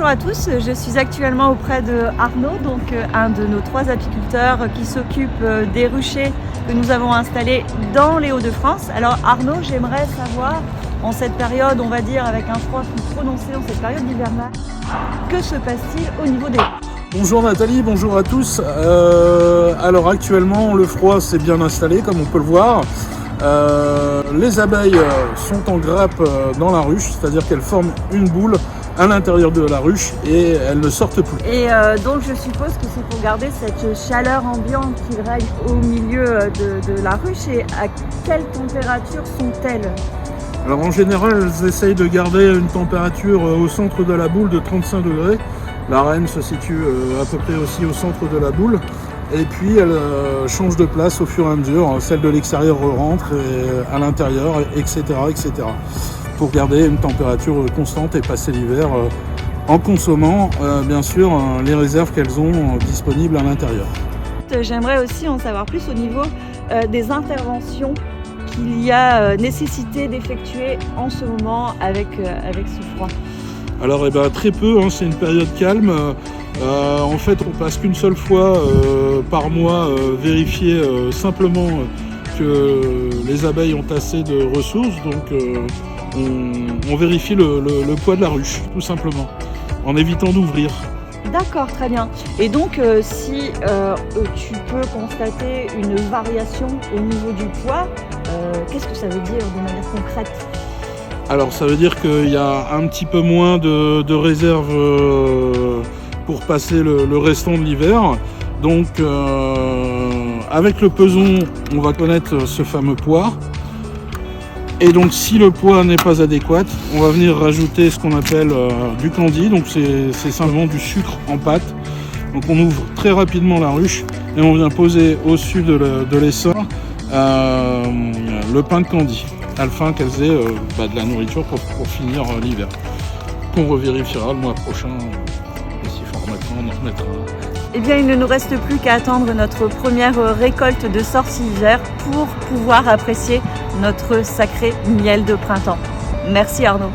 bonjour à tous, je suis actuellement auprès de Arnaud, donc un de nos 3 apiculteurs qui s'occupe des ruchers que nous avons installés dans les Hauts-de-France. Alors Arnaud, j'aimerais savoir, en cette période, on va dire avec un froid plus prononcé, en cette période hivernale, que se passe-t-il au niveau des... Bonjour Nathalie, bonjour à tous. Alors actuellement le froid s'est bien installé comme on peut le voir. Les abeilles sont en grappe dans la ruche, c'est-à-dire qu'elles forment une boule à l'intérieur de la ruche et elles ne sortent plus. Et donc je suppose que c'est pour garder cette chaleur ambiante qui règne au milieu de la ruche. Et à quelle température sont-elles? Alors en général elles essayent de garder une température au centre de la boule de 35 degrés. La reine se situe à peu près aussi au centre de la boule. Et puis elle change de place au fur et à mesure, celle de l'extérieur rentre à l'intérieur, etc., etc. Pour garder une température constante et passer l'hiver en consommant bien sûr les réserves qu'elles ont disponibles à l'intérieur. J'aimerais aussi en savoir plus au niveau des interventions qu'il y a nécessité d'effectuer en ce moment avec ce froid. Alors très peu, c'est une période calme. En fait, on passe qu'une seule fois par mois vérifier simplement que les abeilles ont assez de ressources. Donc on vérifie le poids de la ruche, tout simplement, en évitant d'ouvrir. D'accord, très bien. Et donc, si tu peux constater une variation au niveau du poids, qu'est-ce que ça veut dire de manière concrète ? Alors ça veut dire qu'il y a un petit peu moins de réserve pour passer le restant de l'hiver. Donc avec le peson, on va connaître ce fameux poids. Et donc si le poids n'est pas adéquat, on va venir rajouter ce qu'on appelle du candy. Donc c'est simplement du sucre en pâte. Donc on ouvre très rapidement la ruche et on vient poser au-dessus de l'essor le pain de candy, afin qu'elles aient de la nourriture pour finir l'hiver. Qu'on revérifiera le mois prochain, et s'il faut remettre, on en remettra. Eh bien, il ne nous reste plus qu'à attendre notre première récolte de sortie hiver pour pouvoir apprécier notre sacré miel de printemps. Merci Arnaud.